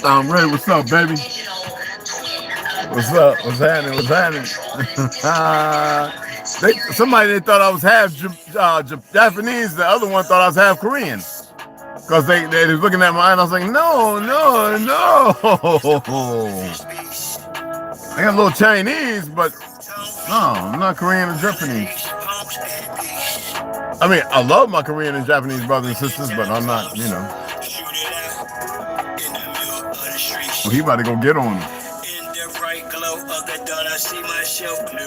I'm ready. What's up, baby? What's up? What's happening? What's happening? Somebody thought I was half Japanese. The other one thought I was half Korean. Because they was looking at mine. I was like, no. I got a little Chinese, but no, I'm not Korean or Japanese. I mean, I love my Korean and Japanese brothers and sisters, but I'm not, you know. Well, he about to go get on me.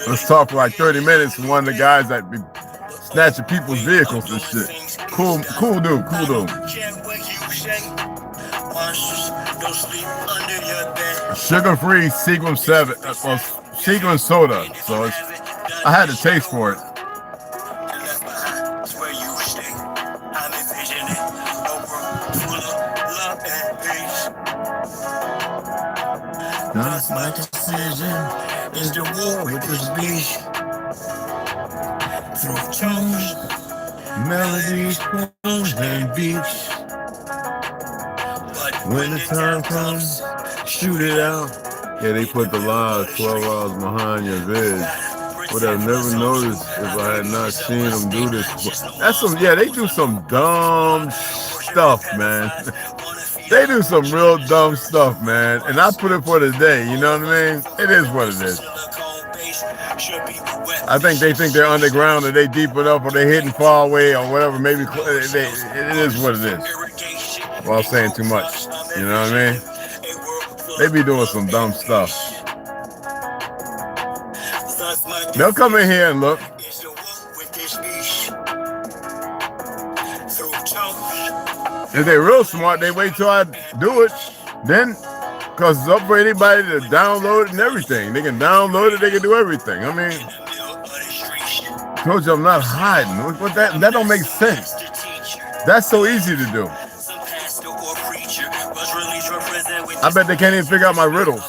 Let's talk for like 30 minutes with one of the guys that be snatching people's vehicles and shit. Cool dude. Sugar-free Seagram 7, Seagram soda. So I had to taste for it. Just my decision is the war with this beast. Through tones, melodies, poems, and beats. When the time comes, shoot it out. Yeah, they put the lies 12 hours behind your vid. Would have never noticed if I had not seen them do this. That's some, yeah, they do some dumb stuff, man. They do some real dumb stuff, man. And I put it for the day, you know what I mean? It is what it is. I think they think they're underground or they deep enough or they're hidden far away or whatever. Maybe it is what it is. While saying too much, you know what I mean? They be doing some dumb stuff. They'll come in here and look. If they're real smart, they wait till I do it. Then, because it's up for anybody to download it and everything. They can download it, they can do everything. I mean, I told you I'm not hiding. What that don't make sense. That's so easy to do. I bet they can't even figure out my riddles.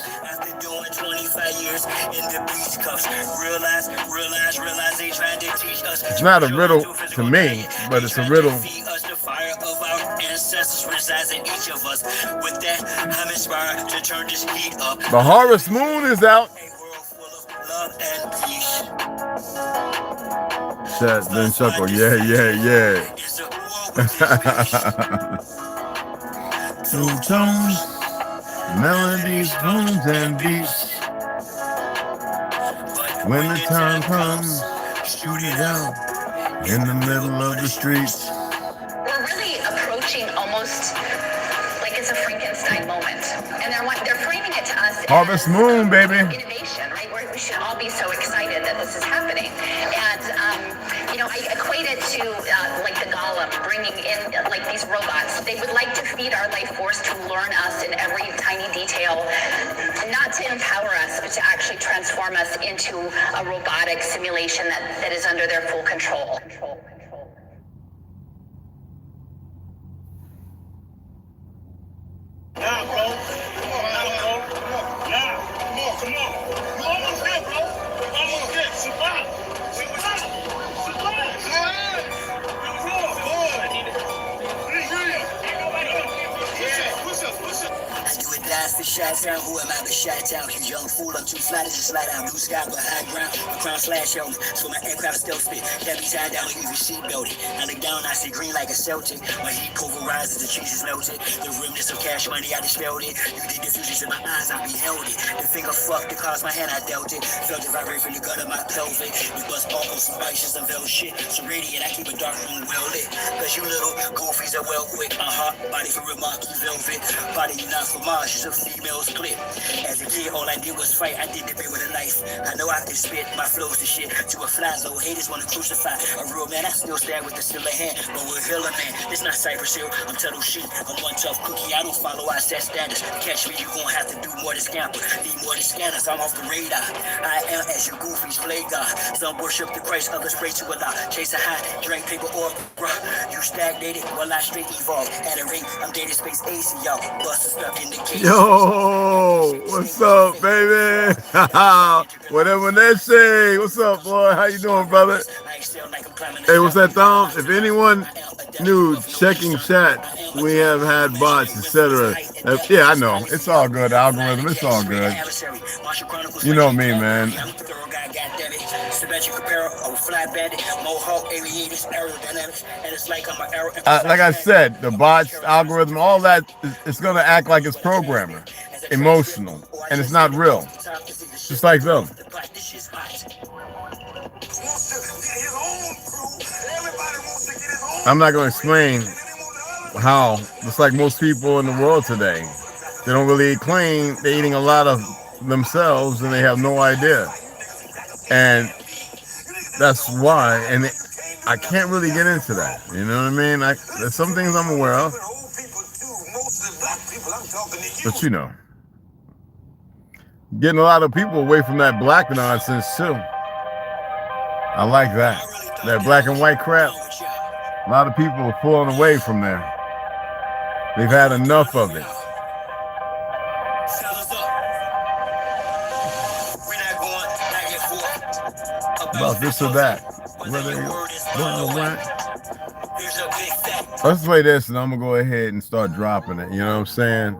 It's not a riddle to me, but it's a riddle. The harvest moon is out. Chat, then chuckle. Yeah. Through tones, melodies, tones, and beats. When the time comes, shoot it out in the middle of the streets. We're really approaching almost like it's a Frankenstein moment, and they're framing it to us Harvest Moon, baby. Innovation, right? We should all be so excited that this is happening, and I equate it to like the golem bringing in like these robots. They would like to feed our life force to learn us in every tiny detail, not to empower us, but to actually transform us into a robotic simulation that is under their full control. Nah, bro. Come on. You almost there, bro. Almost there. Survive. The shot town, who am I but shot town? You young fool, I'm too fly to just slide down. Blue sky but high ground, my crown slash on me. So my aircraft stealth fit, can't be tied down or even seat belted. I look down, I see green like a Celtic. My heat pulverizes, the cheese is melted. The remnants of cash money, I dispelled it. You did the fusions in my eyes, I beheld it. The finger fucked, the cards, my hand, I dealt it. Felt it vibrate from the gut of my pelvic. We bust off on some righteous and veil shit. So radiant, I keep a dark room well lit. Cause you little goofies are well quick. My heart, body for remark, you velvet. Body you not for Mars, she's a female's clip. As a kid, all I did was fight. I did the bit with a knife. I know I can spit my flows to shit to a fly zone. Haters wanna crucify a real man. I still stab with the silver hand, but we're healing man. It's not Cypress Hill. I'm Tuttle shit. I'm one tough cookie. I don't follow. I set standards. Catch me, you gon' have to do more to scamper. Need more to scanners. I'm off the radar. I am as your goofies play God. Some worship the Christ, others pray to Allah. Chase a high, drink paper or bruh. You stagnated while I straight evolved. At a ring, I'm dated space AC, y'all. Bustin' stuck in the case. Yo, what's up, baby? Whatever they say. What's up, boy? How you doing, brother? Hey, what's that, Tom? If anyone knew checking chat, we have had bots, etc. Yeah, I know. It's all good. Algorithm, it's all good. You know me, man. Like I said, the bots, algorithm, all that, it's going to act like it's programmer, emotional, and it's not real. Just like them. I'm not going to explain how, just like most people in the world today, they don't really eat clean. They're eating a lot of themselves and they have no idea. And that's why. And I can't really get into that. You know what I mean? There's some things I'm aware of. But you know, getting a lot of people away from that black nonsense too. I like that. That black and white crap. A lot of people are pulling away from there. They've had enough of it. About this or that. Let's play this and I'm going to go ahead and start dropping it. You know what I'm saying?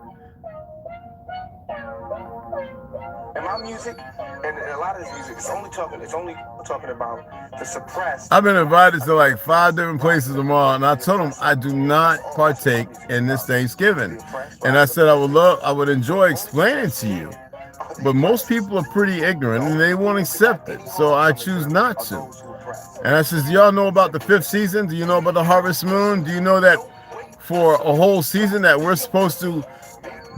And my music, and a lot of this music, it's only talking about the suppressed. I've been invited to like 5 different places tomorrow, and I told them I do not partake in this Thanksgiving. And I said I would enjoy explaining to you. But most people are pretty ignorant and they won't accept it. So I choose not to. And I says, do y'all know about the 5th season? Do you know about the harvest moon? Do you know that for a whole season that we're supposed to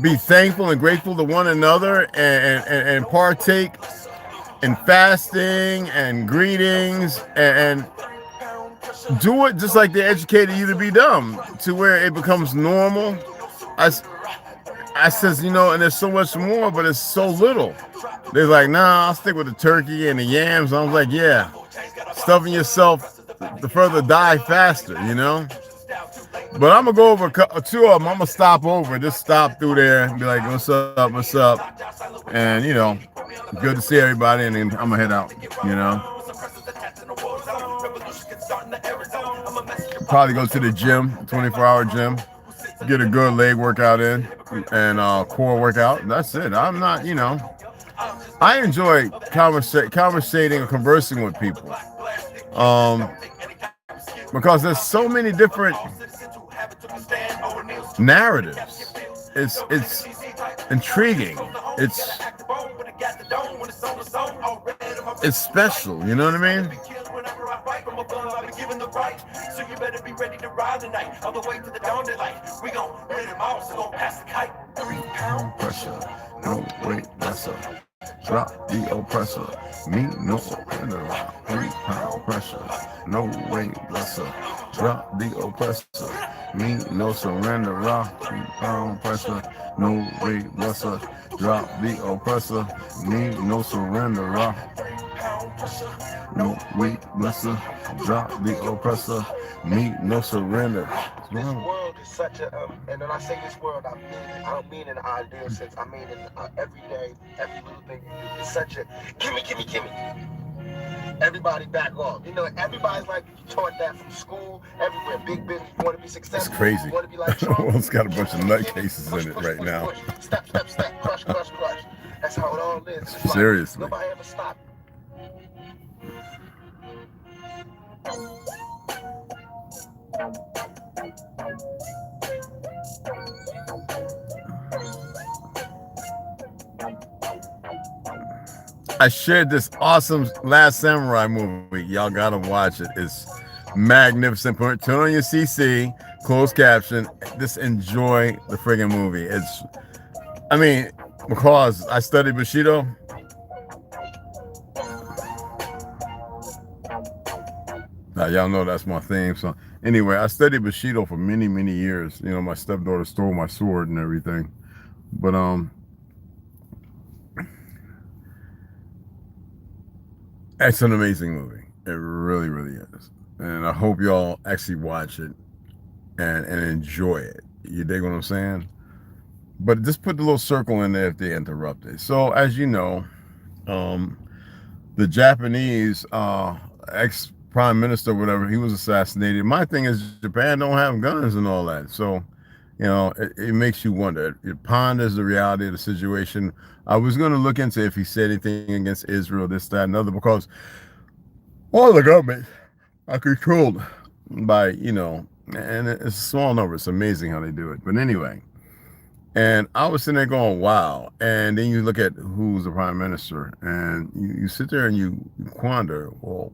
be thankful and grateful to one another and partake in fasting and greetings and do it just like they educated you to be done, to where it becomes normal. I says, you know, and there's so much more, but it's so little. They're like, nah, I'll stick with the turkey and the yams. I was like, yeah, stuffing yourself to further die faster, you know? But I'm going to go over 2 of them. I'm going to stop over, just stop through there and be like, what's up, what's up? And, you know, good to see everybody, and then I'm going to head out, you know? Probably go to the gym, 24-hour gym, get a good leg workout in and core workout. That's it. I'm not, you know, I enjoy conversating and conversing with people because there's so many different narratives. It's intriguing. It's special. You know what I mean? So you better be ready to ride tonight, all the way to the dawn daylight. We gon' rid them all, so gon' pass the kite. 3-pound pressure, no weight, that's a drop the oppressor. Me no surrender. 3-pound pressure, no weight, that's a drop the oppressor. Me no surrender. 3-pound pressure, no weight, that's a drop the oppressor. Me no surrender. No weight, lesser, drop the oppressor, me no surrender. This world is such a, and when I say this world, I don't mean in an ideal sense. I mean in everyday, every little thing you do. It's such a gimme. Everybody back off. You know, everybody's like taught that from school, everywhere. Big business, you want to be successful. It's crazy. You want to be like Trump. Well, it's got a bunch of nutcases in it right now. Step, crush. That's how it all is. Seriously. Nobody ever stopped. I shared this awesome Last Samurai movie. Y'all gotta watch it. It's magnificent. Turn on your CC, closed caption. Just enjoy the friggin' movie. I mean, because I studied Bushido. Now, y'all know that's my theme. So anyway, I studied Bushido for many, many years. You know, my stepdaughter stole my sword and everything. But it's an amazing movie. It really, really is. And I hope y'all actually watch it and enjoy it. You dig what I'm saying? But just put the little circle in there if they interrupt it. So as you know, the Japanese ex-prime minister, whatever, he was assassinated. My thing is Japan don't have guns and all that. So, it makes you wonder. It ponders the reality of the situation. I was going to look into if he said anything against Israel, this, that, and other, because all the government are controlled by, and it's a small number. It's amazing how they do it. But anyway, and I was sitting there going, wow. And then you look at who's the prime minister, and you sit there and you quander, well,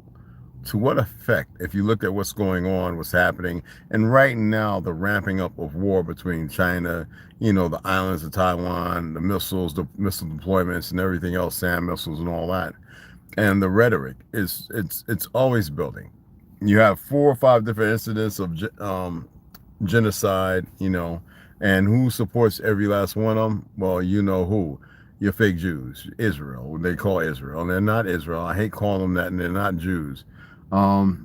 to what effect, if you look at what's going on, what's happening, and right now the ramping up of war between China, the islands of Taiwan, the missile deployments and everything else, SAM missiles and all that, and the rhetoric it's always building. You have 4 or 5 different incidents of genocide, and who supports every last one of them? Well, you know who. Your fake Jews, Israel. They call Israel, and they're not Israel. I hate calling them that, and they're not Jews. If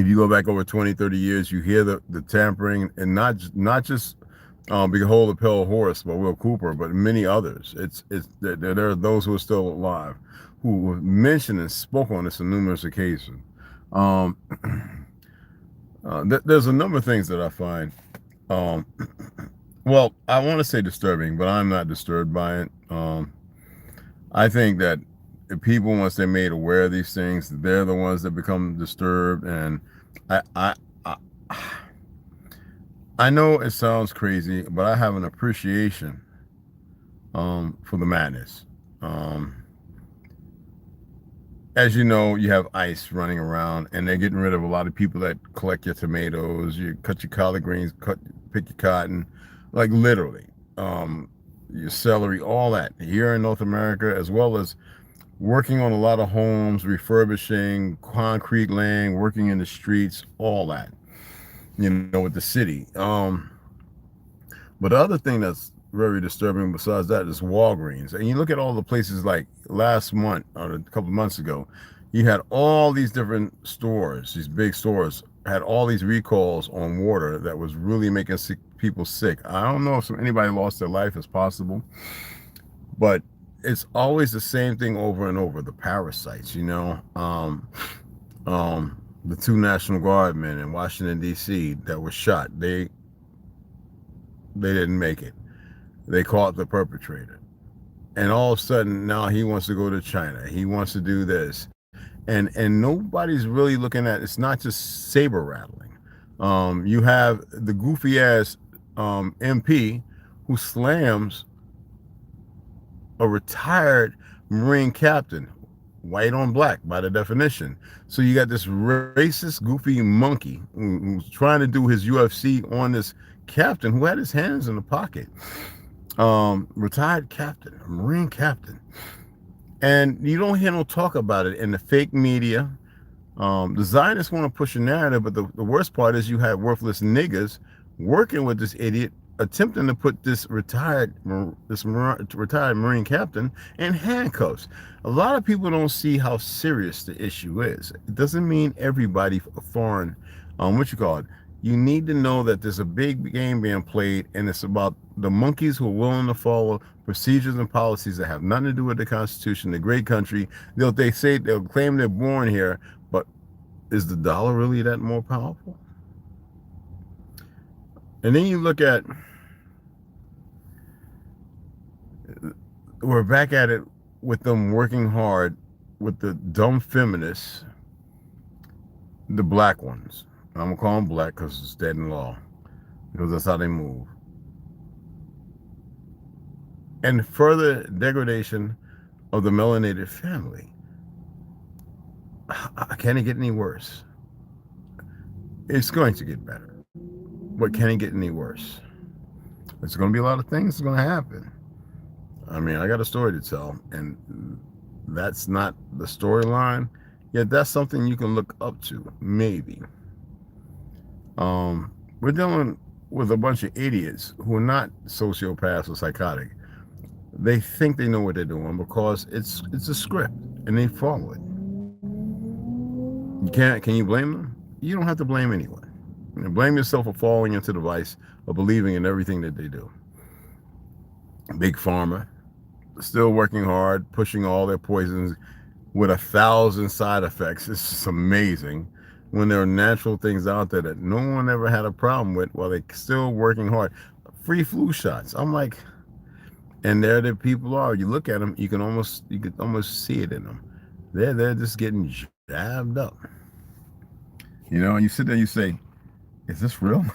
you go back over 20, 30 years, you hear the tampering, and not just Behold the Pale Horse by Will Cooper, but many others. There are those who are still alive who mentioned and spoke on this on numerous occasions. There's a number of things that I find, well, I want to say disturbing, but I'm not disturbed by it. I think that if people, once they're made aware of these things, they're the ones that become disturbed. And I know it sounds crazy, but I have an appreciation for the madness. As you know, you have ICE running around, and they're getting rid of a lot of people that collect your tomatoes, you cut your collard greens, pick your cotton, like literally, your celery, all that here in North America, as well as working on a lot of homes, refurbishing, concrete laying, working in the streets, all that, with the city. But the other thing that's very disturbing besides that is Walgreens. And you look at all the places, like last month or a couple of months ago, you had all these different stores, these big stores, had all these recalls on water that was really making people sick. I don't know if anybody lost their life, as possible, but it's always the same thing over and over. The parasites, the 2 National Guardsmen in Washington, D.C. that were shot. They didn't make it. They caught the perpetrator. And all of a sudden, now he wants to go to China. He wants to do this. And nobody's really looking at, it's not just saber rattling. You have the goofy ass MP who slams a retired Marine captain, white on black by the definition. So you got this racist, goofy monkey who's trying to do his UFC on this captain who had his hands in the pocket. Retired captain, a Marine captain. And you don't hear no talk about it in the fake media. The Zionists want to push a narrative, but the worst part is you have worthless niggas working with this idiot, attempting to put this retired Marine captain in handcuffs. A lot of people don't see how serious the issue is. It doesn't mean everybody foreign, you need to know that there's a big game being played, and it's about the monkeys who are willing to follow procedures and policies that have nothing to do with the Constitution, the great country. They'll claim they're born here, but is the dollar really that more powerful? And then you look at, we're back at it with them working hard with the dumb feminists, the black ones. I'm gonna call them black because it's dead in law, because that's how they move. And further degradation of the melanated family. Can it get any worse? It's going to get better, but can it get any worse? There's going to be a lot of things that's going to happen. I mean, I got a story to tell, and that's not the storyline, yet that's something you can look up to, maybe. We're dealing with a bunch of idiots who are not sociopaths or psychotic. They think they know what they're doing because it's a script and they follow it. Can you blame them? You don't have to blame anyone. Blame yourself for falling into the vice of believing in everything that they do. Big Pharma, still working hard, pushing all their poisons with 1,000 side effects. It's just amazing. when there are natural things out there that no one ever had a problem with while they're still working hard. Free flu shots. I'm like, and there the people are. You look at them, you could almost see it in them. They're just getting jabbed up. You know, and you sit there and you say, is this real?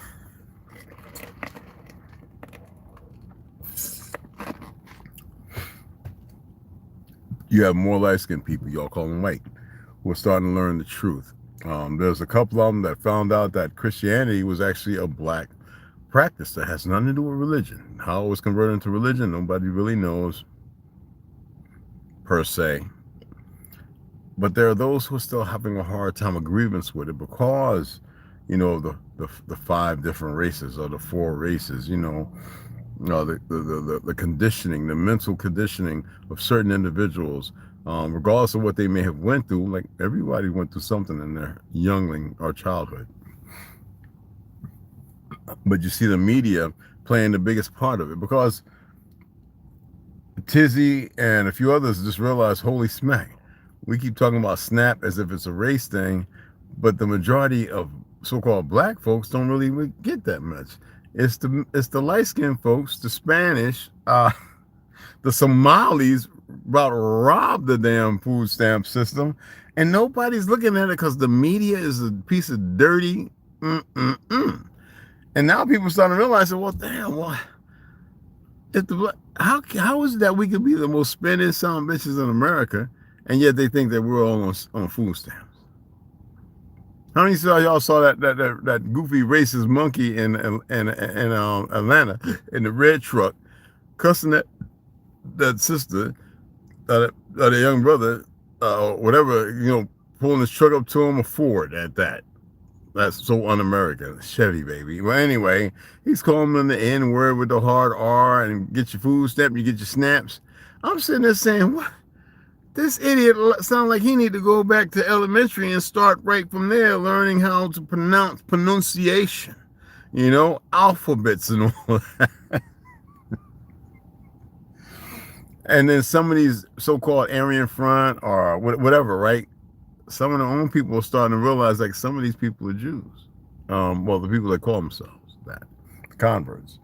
You have more light-skinned people, y'all call them white, who are starting to learn the truth. There's a couple of them that found out that Christianity was actually a black practice that has nothing to do with religion. How it was converted into religion, nobody really knows, per se. But there are those who are still having a hard time, a grievance with it, because, you know, the 5 different races or the 4 races, you know, the conditioning, the mental conditioning of certain individuals, regardless of what they may have went through. Like, everybody went through something in their youngling or childhood. But you see the media playing the biggest part of it, because Tizzy and a few others just realized, holy smack, we keep talking about SNAP as if it's a race thing, but the majority of so-called black folks don't really get that much. It's the light-skinned folks, the Spanish, the Somalis about to rob the damn food stamp system, and nobody's looking at it because the media is a piece of dirty. And now people starting to realize, well, damn, what? How is it that we could be the most spending son of bitches in America, and yet they think that we're all on food stamps? How many of y'all saw that goofy racist monkey in Atlanta in the red truck, cussing that sister, the young brother, whatever, you know, pulling his truck up to him, a Ford at that. That's so un-American. Chevy, baby. Well, anyway, he's calling them the N-word with the hard R, and get your food stamp, you get your snaps. I'm sitting there saying, what? This idiot sounds like he need to go back to elementary and start right from there, learning how to pronounce pronunciation, you know, alphabets and all that. And then some of these so-called Aryan Front or whatever, right? Some of their own people are starting to realize, like, some of these people are Jews. Well, the people that call themselves that, the converts.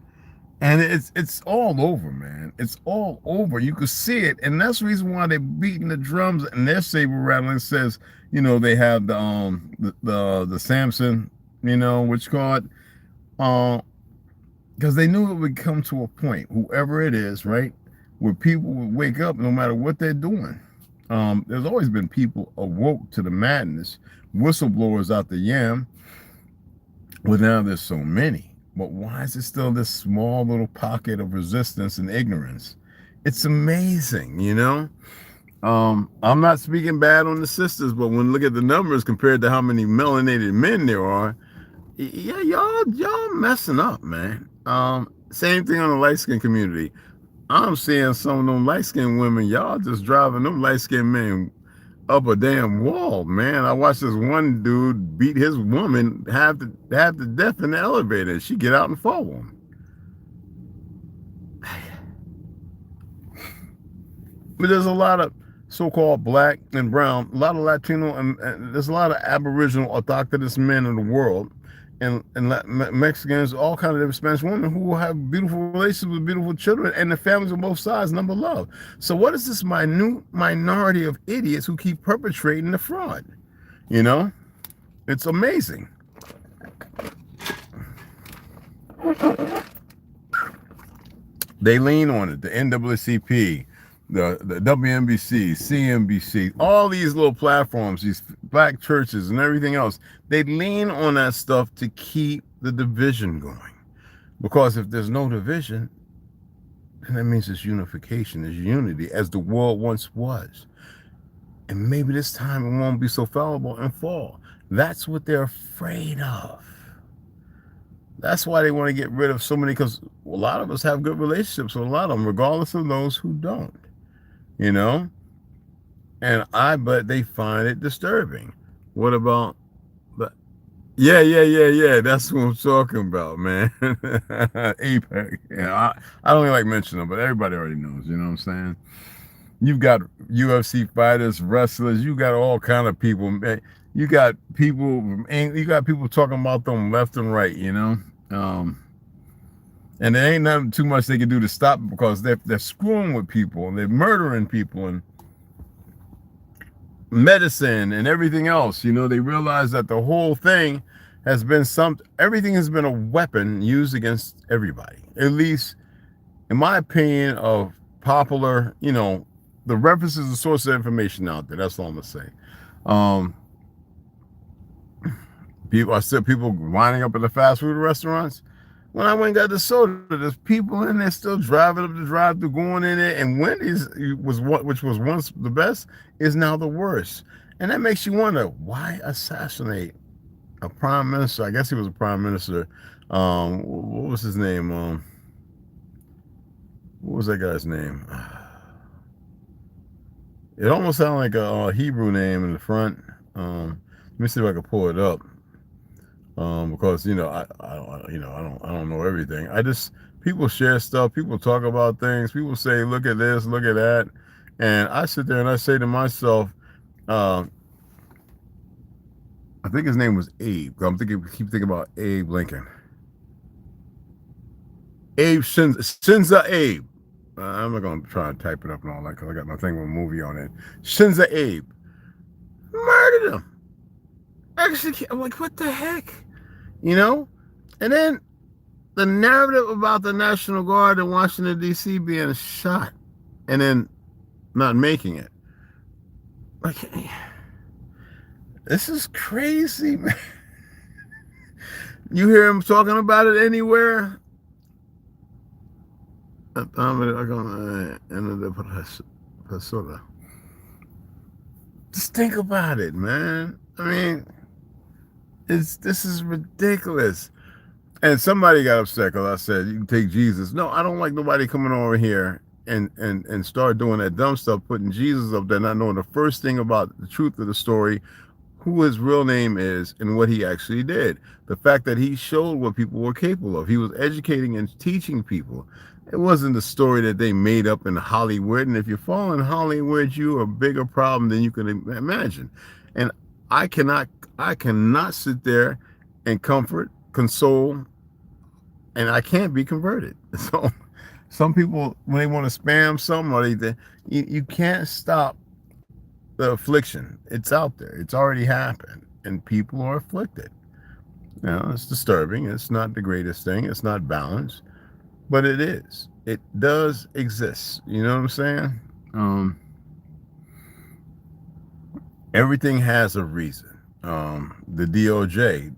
And it's all over, man. It's all over. You could see it, and that's the reason why they're beating the drums and their saber rattling says, you know, they have the Samson, you know, which called, because they knew it would come to a point, whoever it is, right, where people would wake up no matter what they're doing. There's always been people awoke to the madness, whistleblowers out the yam, but now there's so many. But why is it still this small little pocket of resistance and ignorance? It's amazing, you know? I'm not speaking bad on the sisters, but when you look at the numbers compared to how many melanated men there are, yeah, y'all messing up, man. Same thing on the light-skinned community. I'm seeing some of them light-skinned women, y'all just driving them light-skinned men up a damn wall, man. I watched this one dude beat his woman half to death in the elevator. She get out and fall on him. But there's a lot of so-called black and brown, a lot of Latino, and there's a lot of Aboriginal autochthonous men in the world, and Mexicans, all kinds of different Spanish women who have beautiful relationships with beautiful children, and the families on both sides number love. So what is this minute minority of idiots who keep perpetrating the fraud? You know, it's amazing. They lean on it. The NAACP, the WNBC, CNBC, all these little platforms, these black churches and everything else, they lean on that stuff to keep the division going. Because if there's no division, then that means it's unification, it's unity, as the world once was. And maybe this time it won't be so fallible and fall. That's what they're afraid of. That's why they want to get rid of so many, because a lot of us have good relationships with a lot of them, regardless of those who don't. You know, and I bet they find it disturbing. What about the? Yeah. That's what I'm talking about, man. APEC. Yeah, I don't even like mentioning them, but everybody already knows. You know what I'm saying? You've got UFC fighters, wrestlers. You got all kind of people. you got people talking about them left and right, you know. And there ain't nothing too much they can do to stop it because they're screwing with people and they're murdering people and medicine and everything else. You know, they realize that the whole thing has been everything has been a weapon used against everybody. At least, in my opinion, of popular, you know, the reference is a source of information out there. That's all I'm gonna say. People winding up at the fast food restaurants. When I went and got the soda, there's people in there still driving up the drive-through, going in there, and Wendy's which was once the best, is now the worst. And that makes you wonder, why assassinate a prime minister? I guess he was a prime minister. What was his name? What was that guy's name? It almost sounded like a Hebrew name in the front. Let me see if I can pull it up. Because you know I don't know everything. People share stuff, people talk about things, people say look at this, look at that, and I sit there and I say to myself, I think his name was Abe. Keep thinking about Abe Lincoln. Shinza Abe. I'm not gonna try and type it up and all that because I got my thing with a movie on it. Shinza Abe murdered him. Actually, I'm like, what the heck? You know? And then the narrative about the National Guard in Washington, D.C. being shot and then not making it. Like, this is crazy, man. You hear him talking about it anywhere? Just think about it, man. I mean, this is ridiculous. And somebody got upset because I said you can take Jesus. No, I don't like nobody coming over here and start doing that dumb stuff, putting Jesus up there, not knowing the first thing about the truth of the story, who his real name is, and what he actually did. The fact that he showed what people were capable of. He was educating and teaching people. It wasn't the story that they made up in Hollywood. And if you fall in Hollywood, you're a bigger problem than you can imagine. And I cannot sit there and console, and I can't be converted. So some people, when they want to spam somebody, you can't stop the affliction. It's out there. It's already happened, and people are afflicted. You know, it's disturbing. It's not the greatest thing. It's not balanced, but it is. It does exist. You know what I'm saying? Everything has a reason. The DOJ,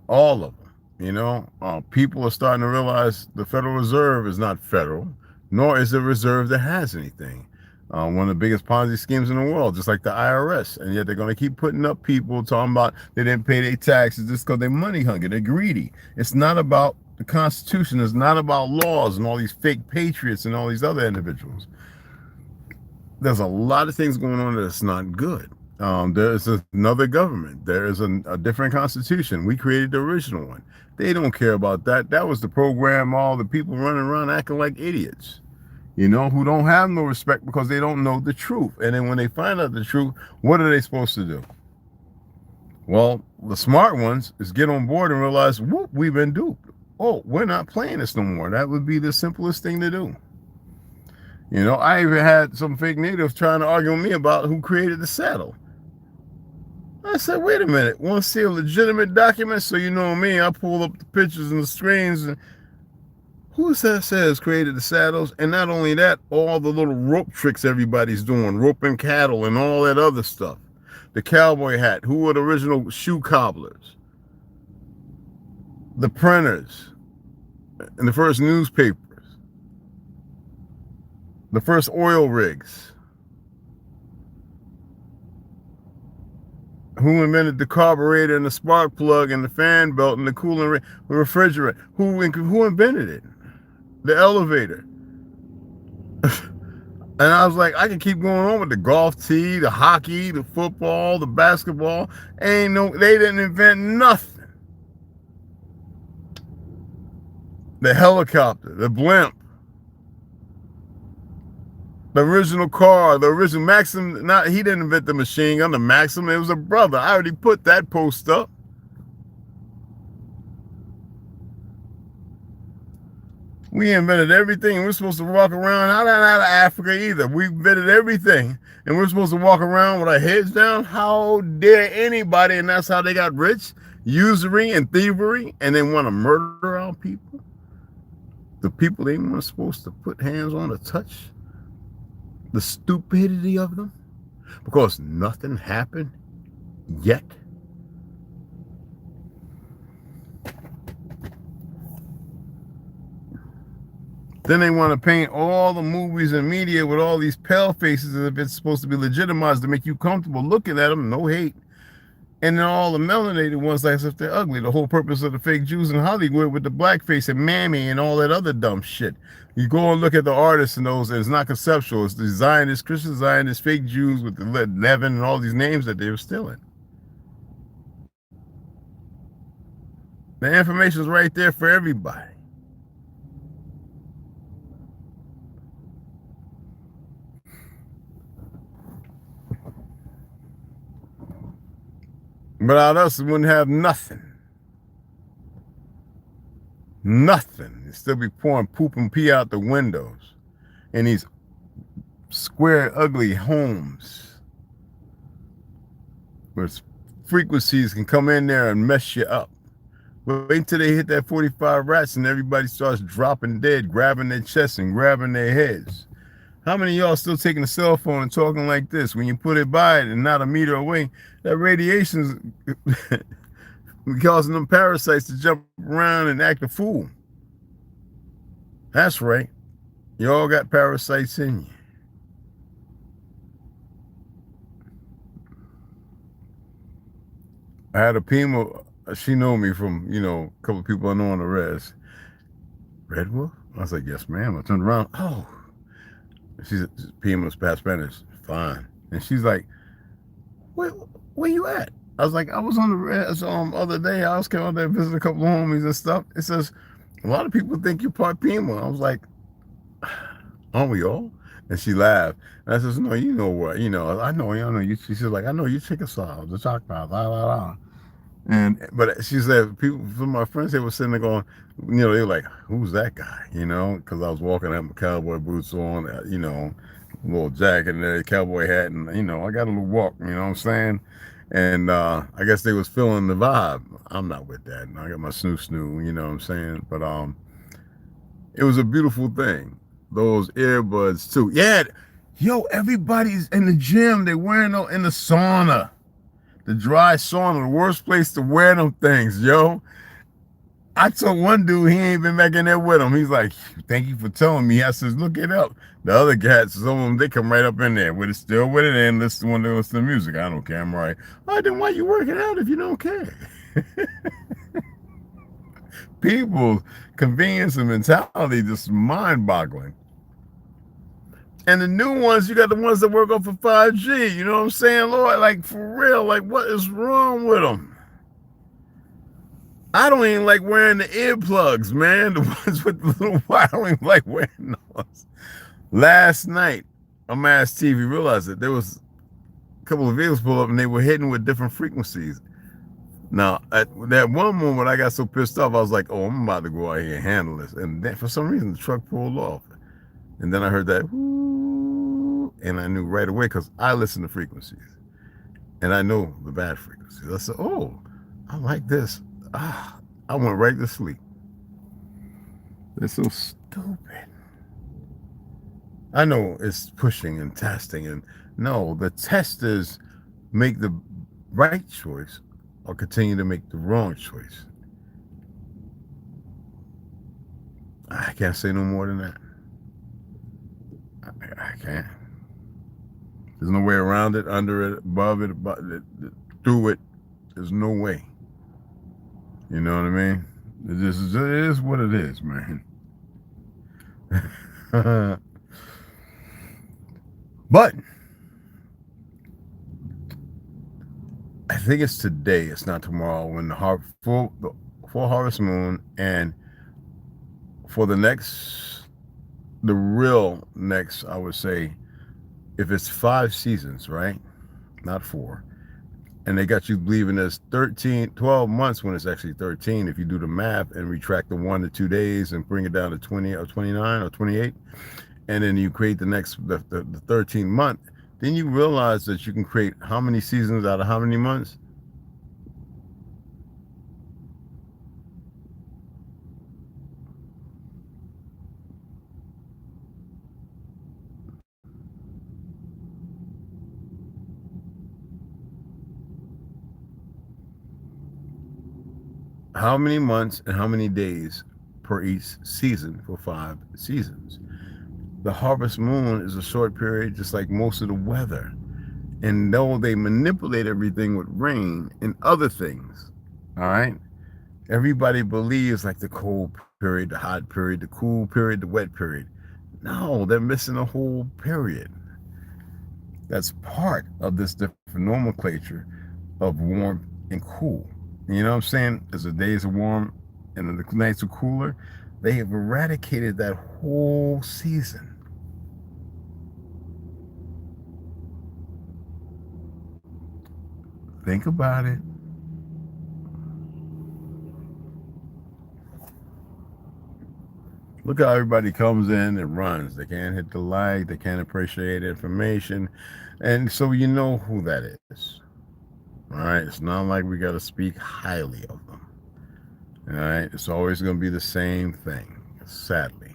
all of them. You know, people are starting to realize the Federal Reserve is not federal, nor is it a reserve that has anything. One of the biggest Ponzi schemes in the world, just like the IRS. And yet they're going to keep putting up people talking about they didn't pay their taxes just because they're money hungry. They're greedy. It's not about the Constitution. It's not about laws and all these fake patriots and all these other individuals. There's a lot of things going on that's not good. There's another government. There is a different constitution. We created the original one. They don't care about that. That was the program, all the people running around acting like idiots, you know, who don't have no respect because they don't know the truth. And then when they find out the truth, what are they supposed to do? Well, the smart ones is get on board and realize, whoop, we've been duped. Oh, we're not playing this no more. That would be the simplest thing to do. You know, I even had some fake natives trying to argue with me about who created the saddle. I said, wait a minute, want to see a legitimate document? So you know me, I pulled up the pictures and the screens, and who says created the saddles? And not only that, all the little rope tricks everybody's doing, roping cattle and all that other stuff. The cowboy hat, who were the original shoe cobblers? The printers, and the first newspapers, the first oil rigs. Who invented the carburetor and the spark plug and the fan belt and the cooling refrigerator? Who invented it? The elevator. And I was like, I can keep going on with the golf tee, the hockey, the football, the basketball. They didn't invent nothing. The helicopter, the blimp, The original car, the original Maxim, he didn't invent the machine gun, the Maxim, it was a brother. I already put that post up. We invented everything. We're supposed to walk around, not out of Africa either. We invented everything. And we're supposed to walk around with our heads down. How dare anybody? And that's how they got rich. Usury and thievery. And they want to murder our people. The people they weren't supposed to put hands on or touch. The stupidity of them. Because nothing happened yet. Then they want to paint all the movies and media with all these pale faces as if it's supposed to be legitimized to make you comfortable looking at them, no hate. And then all the melanated ones like as if they're ugly. The whole purpose of the fake Jews in Hollywood with the blackface and mammy and all that other dumb shit. You go and look at the artists and those, and it's not conceptual. It's the Zionists, Christian Zionists, fake Jews with the Levin and all these names that they were stealing. The information is right there for everybody. Without us, we wouldn't have nothing. Nothing. You'd still be pouring poop and pee out the windows in these square, ugly homes where frequencies can come in there and mess you up. But wait until they hit that 45 rats and everybody starts dropping dead, grabbing their chests and grabbing their heads. How many of y'all still taking a cell phone and talking like this? When you put it by it and not a meter away, that radiation's causing them parasites to jump around and act a fool. That's right. You all got parasites in you. I had a Pima, she know me from, a couple of people I know on the res. Red Wolf? I was like, yes, ma'am. I turned around. Oh. She's Pima's past Spanish. Fine. And she's like, where you at? I was like, I was on the res other day. I was coming there visiting a couple of homies and stuff. It says, a lot of people think you're part Pima. I was like, aren't we all? And she laughed. And I says, no, you know what? I know you. She said, like, I know you Chickasaw, the Choctaw, la. But she said, people, some of my friends, they were sitting there going, they were like, who's that guy? Because I was walking out with cowboy boots on, little jacket and a cowboy hat, and, I got a little walk, you know what I'm saying? And I guess they was feeling the vibe. I'm not with that. I got my snoo, you know what I'm saying? But it was a beautiful thing. Those earbuds, too. Yeah, everybody's in the gym. They're wearing them in the sauna. The dry sauna, the worst place to wear them things, yo. I told one dude he ain't been back in there with him. He's like, thank you for telling me. I says, look it up. The other cats, some of them, they come right up in there with it, still with it, and listen when they listen to music. I don't care. I'm right. All right, then why you working out if you don't care? People's convenience and mentality just mind-boggling. And the new ones, you got the ones that work off of 5G. You know what I'm saying, Lord? Like, for real, like, what is wrong with them? I don't even like wearing the earplugs, man. The ones with the little wire, I don't even like wearing those. Last night, on Mass TV, realized that there was a couple of vehicles pull up and they were hitting with different frequencies. Now, at that one moment, I got so pissed off, I was like, oh, I'm about to go out here and handle this. And then, for some reason, the truck pulled off. And then I heard that, whoo, and I knew right away because I listen to frequencies. And I know the bad frequencies. I said, oh, I like this. I went right to sleep. They're so stupid. I know it's pushing and testing. And no, the testers make the right choice or continue to make the wrong choice. I can't say no more than that. I can't. There's no way around it, under it, above it, through it. There's no way. You know what I mean? It is what it is, man. But I think it's today, it's not tomorrow, when the full harvest moon, and for the real next, I would say, if it's 5 seasons, right? Not 4. And they got you believing there's 12 months when it's actually 13. If you do the math and retract the 1 to 2 days and bring it down to 20 or 29 or 28, and then you create the 13th month, then you realize that you can create how many seasons out of how many months? How many months and how many days per each season for 5 seasons? The harvest moon is a short period, just like most of the weather. And though they manipulate everything with rain and other things, all right, everybody believes like the cold period, the hot period, the cool period, the wet period. No, they're missing a whole period. That's part of this different nomenclature of warm and cool. You know what I'm saying? As the days are warm and the nights are cooler, they have eradicated that whole season. Think about it. Look how everybody comes in and runs. They can't hit the like, they can't appreciate information. And so you know who that is. All right, it's not like we got to speak highly of them. All right, it's always going to be the same thing, sadly.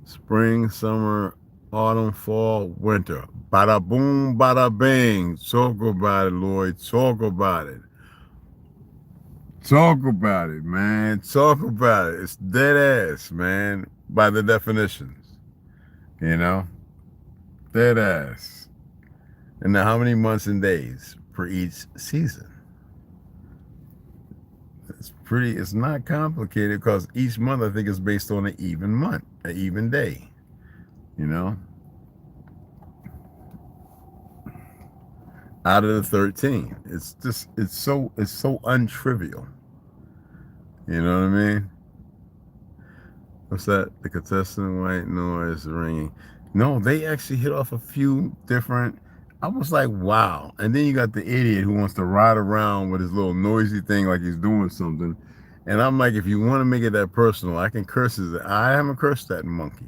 Spring, summer, autumn, fall, winter. Bada boom, bada bang. Talk about it, Lloyd. Talk about it. Talk about it, man. Talk about it. It's dead ass, man, by the definitions. You know? Dead ass. And now how many months and days for each season? It's not complicated because each month I think is based on an even month, an even day. You know? Out of the 13. It's so untrivial. You know what I mean? What's that? The contestant white noise ringing. No, they actually hit off a few different. I was like, wow. And then you got the idiot who wants to ride around with his little noisy thing like he's doing something. And I'm like, if you want to make it that personal, I can curse his. I haven't cursed that monkey,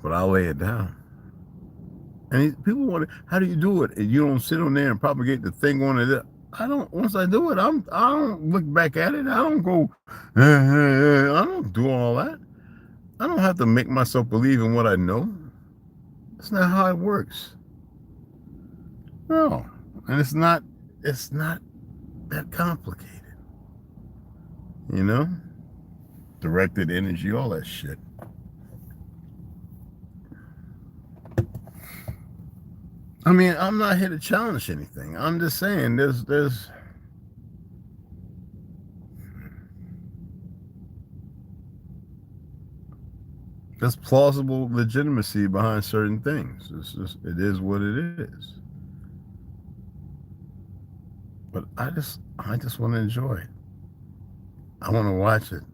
but I'll lay it down. And people want to, how do you do it? And you don't sit on there and propagate the thing on it. I don't, once I do it, I don't look back at it. I don't go, I don't do all that. I don't have to make myself believe in what I know. That's not how it works. No, and it's not that complicated. You know? Directed energy, all that shit. I mean, I'm not here to challenge anything. I'm just saying there's plausible legitimacy behind certain things. It is what it is. But I just want to enjoy it. I want to watch it.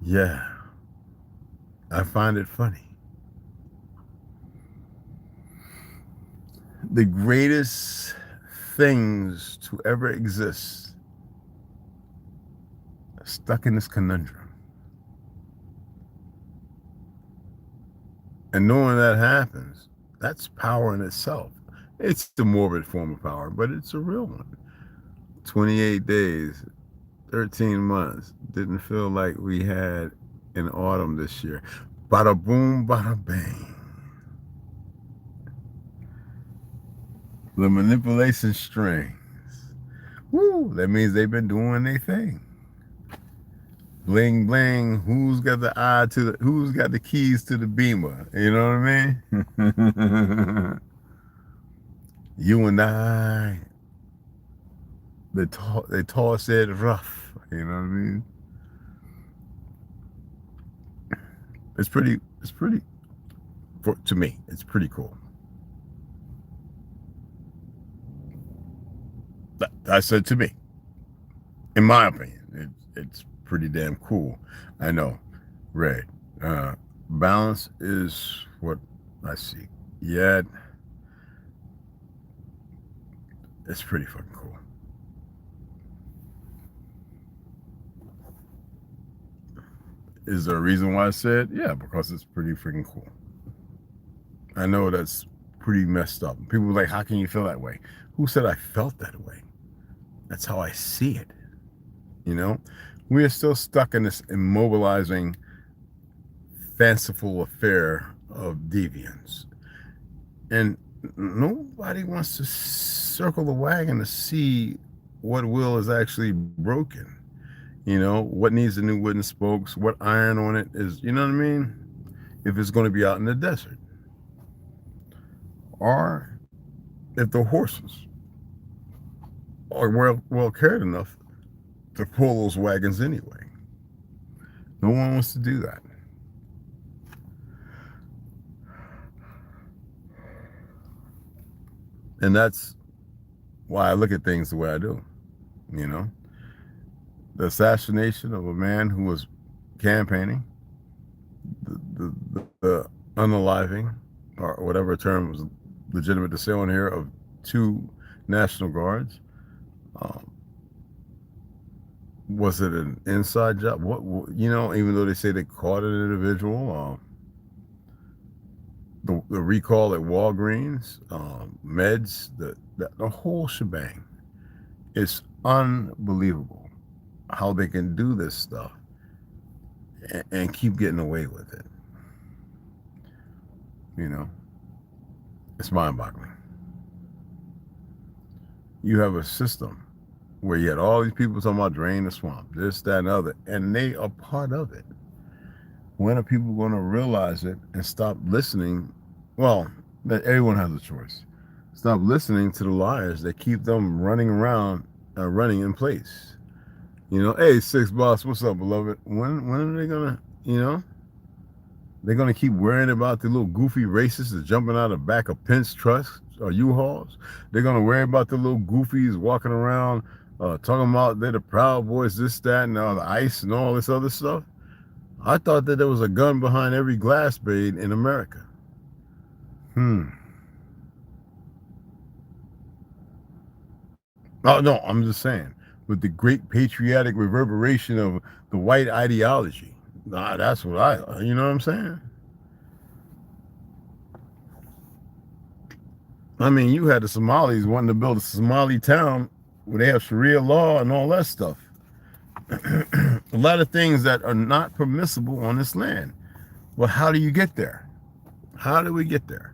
Yeah. I find it funny. The greatest things to ever exist are stuck in this conundrum. And knowing that happens, that's power in itself. It's the morbid form of power, but it's a real one. 28 days, 13 months. Didn't feel like we had an autumn this year. Bada boom, bada bang. The manipulation strings. Woo, that means they've been doing their thing. Bling bling, who's got the keys to the beamer? You know what I mean? You and I, they toss it rough, you know what I mean? It's pretty, to me, it's pretty cool. I said to me, in my opinion, it's pretty damn cool. I know, Red. Balance is what Let's see. Yet, it's pretty fucking cool. Is there a reason why I said? Yeah, because it's pretty freaking cool. I know that's pretty messed up. People were like, how can you feel that way? Who said I felt that way? That's how I see it. You know, we are still stuck in this immobilizing, fanciful affair of deviance. And nobody wants to circle the wagon to see what will is actually broken. You know, what needs the new wooden spokes, what iron on it is, you know what I mean? If it's going to be out in the desert. Or if the horses are well cared enough to pull those wagons anyway. No one wants to do that. And that's why I look at things the way I do, you know? The assassination of a man who was campaigning, the unaliving, or whatever term was legitimate to say on here, of 2 National Guards. Was it an inside job? What, you know, even though they say they caught an individual, the recall at Walgreens, meds, the whole shebang. It's unbelievable how they can do this stuff and keep getting away with it. You know, it's mind-boggling. You have a system where you had all these people talking about drain the swamp, this, that, and other, and they are part of it. When are people going to realize it and stop listening? Well, that everyone has a choice. Stop listening to the liars that keep them running around, running in place. You know, hey, Six Boss, what's up, beloved? When are they gonna, you know? They're gonna keep worrying about the little goofy racists that's jumping out of the back of Pence trucks or U-Hauls. They're gonna worry about the little goofies walking around talking about they're the Proud Boys, this, that, and the ICE and all this other stuff. I thought that there was a gun behind every glass blade in America. Oh, no, I'm just saying. With the great patriotic reverberation of the white ideology. Nah, that's what you know what I'm saying? I mean, you had the Somalis wanting to build a Somali town where they have Sharia law and all that stuff. A lot of things that are not permissible on this land. Well, how do you get there? How do we get there?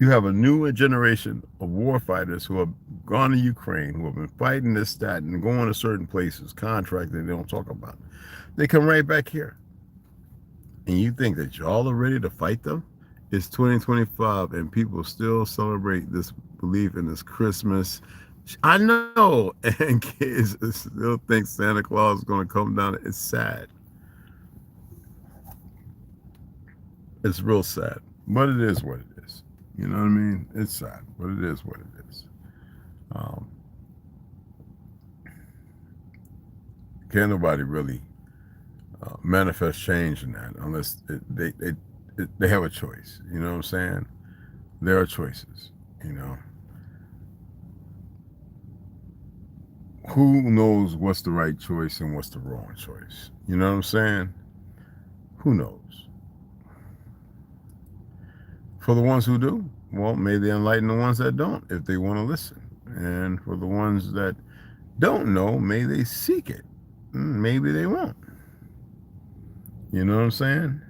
You have a newer generation of warfighters who have gone to Ukraine, who have been fighting this, that, and going to certain places, contract that they don't talk about. They come right back here. And you think that y'all are ready to fight them? It's 2025 and people still celebrate this belief in this Christmas. I know, and kids still think Santa Claus is going to come down. It's sad. It's real sad, but it is what it is. You know what I mean? It's sad, but it is what it is. Can't nobody really manifest change in that unless they have a choice. You know what I'm saying? There are choices, you know. Who knows what's the right choice and what's the wrong choice? You know what I'm saying? Who knows? For the ones who do, well, may they enlighten the ones that don't if they want to listen. And for the ones that don't know, may they seek it. Maybe they won't. You know what I'm saying?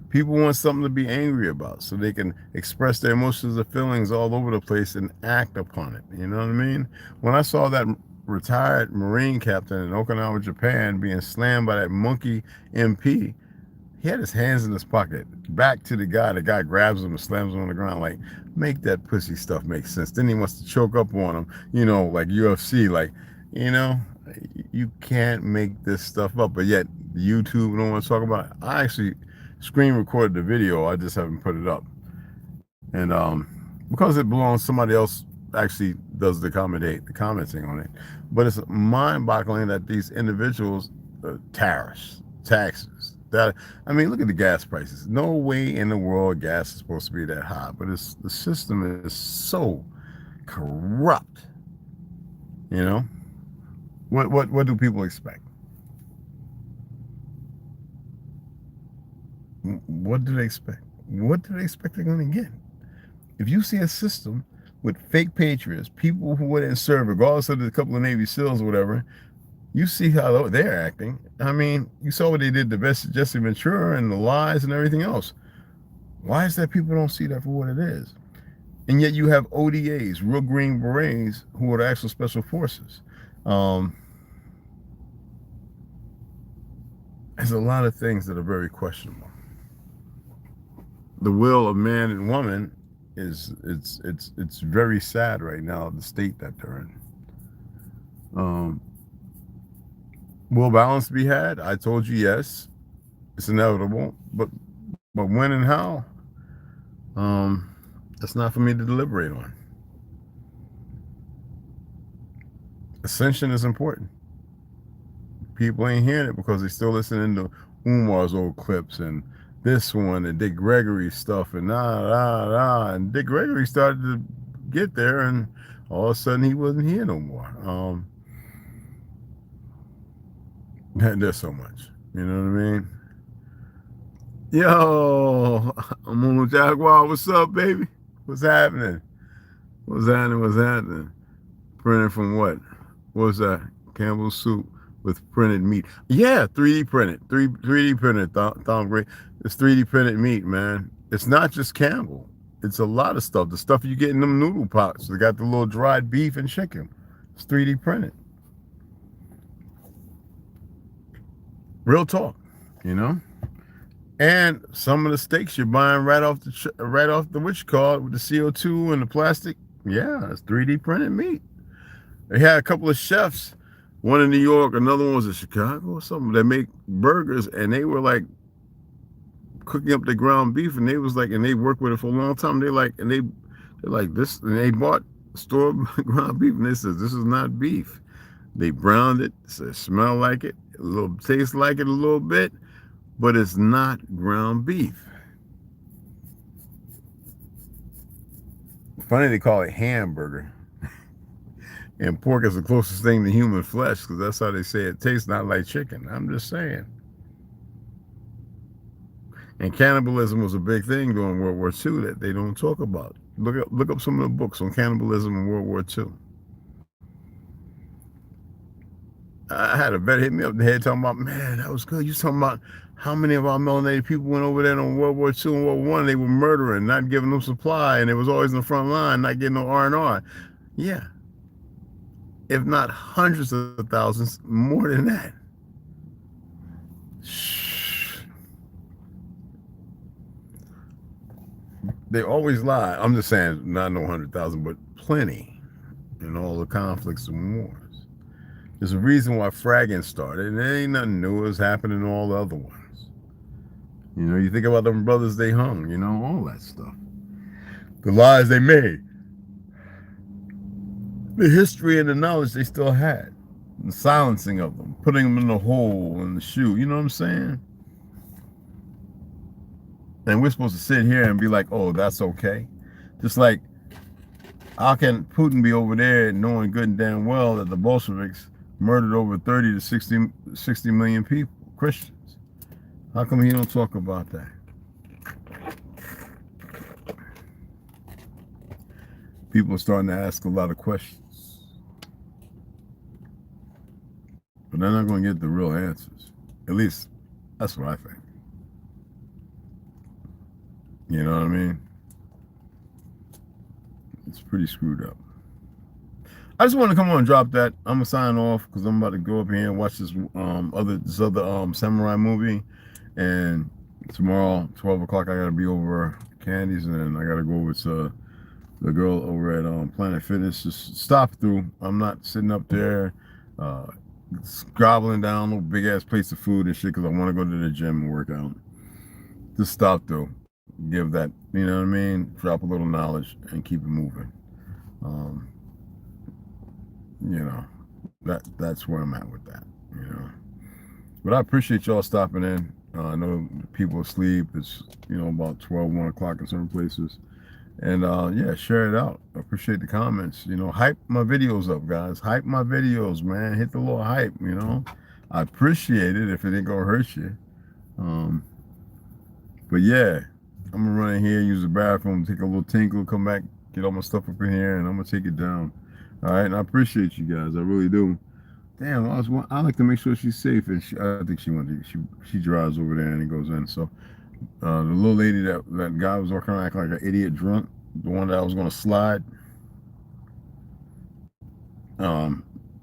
People want something to be angry about so they can express their emotions or feelings all over the place and act upon it. You know what I mean? When I saw that retired Marine captain in Okinawa, Japan being slammed by that monkey MP, he had his hands in his pocket, back to the guy grabs him and slams him on the ground, like, make that pussy stuff make sense. Then he wants to choke up on him, you know, like UFC, like, you know, you can't make this stuff up, but yet YouTube don't want to talk about it. I actually screen recorded the video, I just haven't put it up. And because it belongs, somebody else actually does the commenting on it. But it's mind-boggling that these individuals, tariffs, taxes, That, I mean, look at the gas prices. No way in the world gas is supposed to be that high, but it's, the system is so corrupt. You know, what do people expect? What do they expect? What do they expect they're going to get? If you see a system with fake patriots, people who wouldn't serve, regardless of the couple of Navy SEALs or whatever, you see how they're acting. I mean, you saw what they did to Jesse Ventura and the lies and everything else. Why is that people don't see that for what it is? And yet you have ODAs, real Green Berets, who are the actual special forces. There's a lot of things that are very questionable. The will of man and woman is it's very sad right now, the state that they're in. Will balance be had? I told you yes. It's inevitable, but when and how? That's not for me to deliberate on. Ascension is important. People ain't hearing it because they're still listening to Umar's old clips and this one and Dick Gregory's stuff and and Dick Gregory started to get there and all of a sudden he wasn't here no more. There's so much, you know what I mean? Yo, I'm on the Jaguar. What's up, baby? What's happening? What's happening? Printed from what? What was that? Campbell's soup with printed meat. Yeah, 3D printed. 3D printed, Tom Gray. It's 3D printed meat, man. It's not just Campbell. It's a lot of stuff. The stuff you get in them noodle pots. They got the little dried beef and chicken. It's 3D printed. Real talk, you know? And some of the steaks you're buying right off the what you call it, with the CO2 and the plastic. Yeah, it's 3D printed meat. They had a couple of chefs, one in New York, another one was in Chicago or something, that make burgers, and they were like cooking up the ground beef, and they was like, and they worked with it for a long time. They're like this, and they bought store ground beef, and they said this is not beef. They browned it, so it smelled like it, a little taste like it a little bit, but it's not ground beef. Funny they call it hamburger. And pork is the closest thing to human flesh because that's how they say it tastes, not like chicken. I'm just saying. And cannibalism was a big thing during World War II that they don't talk about. Look up some of the books on cannibalism in World War II. I had a vet hit me up the head talking about, man, that was good. You talking about how many of our melanated people went over there on World War II and World War I. They were murdering, not giving them supply, and it was always in the front line, not getting no R&R. Yeah. If not hundreds of thousands, more than that. They always lie. I'm just saying, not no 100,000, but plenty in all the conflicts and wars. There's a reason why fragging started, and there ain't nothing new. It's happening in all the other ones. You know, you think about them brothers they hung, you know, all that stuff. The lies they made. The history and the knowledge they still had. The silencing of them. Putting them in the hole in the shoe. You know what I'm saying? And we're supposed to sit here and be like, oh, that's okay. Just like, how can Putin be over there knowing good and damn well that the Bolsheviks murdered over 30 to 60 million people, Christians? How come he don't talk about that? People are starting to ask a lot of questions. But they're not going to get the real answers. At least, that's what I think. You know what I mean? It's pretty screwed up. I just want to come on and drop that. I'm going to sign off because I'm about to go up here and watch this other samurai movie. And tomorrow, 12 o'clock, I got to be over Candy's, and then I got to go over to the girl over at Planet Fitness. Just stop through. I'm not sitting up there gobbling down little big ass plates of food and shit because I want to go to the gym and work out. Just stop through. Give that, you know what I mean? Drop a little knowledge and keep it moving. You know, that's where I'm at with that, you know. But I appreciate y'all stopping in. I know people asleep. It's, you know, about 12, 1 o'clock in certain places. And yeah, share it out. I appreciate the comments. You know, hype my videos up, guys. Hype my videos, man. Hit the little hype, you know. I appreciate it if it ain't gonna hurt you. But yeah, I'm gonna run in here, use the bathroom, take a little tinkle, come back, get all my stuff up in here, and I'm gonna take it down. All right, and I appreciate you guys. I really do. Damn, I like to make sure she's safe, and I think she went. She drives over there and it goes in. So the little lady that guy was walking around acting like an idiot drunk, the one that I was gonna slide. I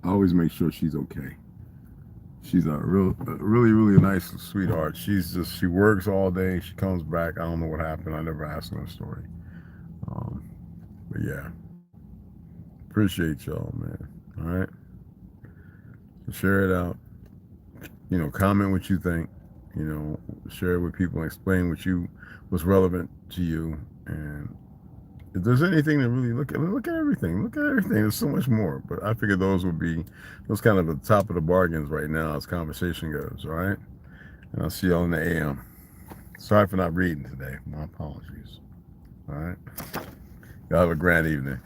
always make sure she's okay. She's a really nice sweetheart. She works all day. She comes back. I don't know what happened. I never asked her a story. But yeah, appreciate y'all, man. All right, so share it out. You know, comment what you think. You know, share it with people. Explain what's relevant to you. And if there's anything to really look at everything. Look at everything. There's so much more. But I figure those kind of at the top of the bargains right now as conversation goes. All right. And I'll see y'all in the AM. Sorry for not reading today. My apologies. All right. Y'all have a grand evening.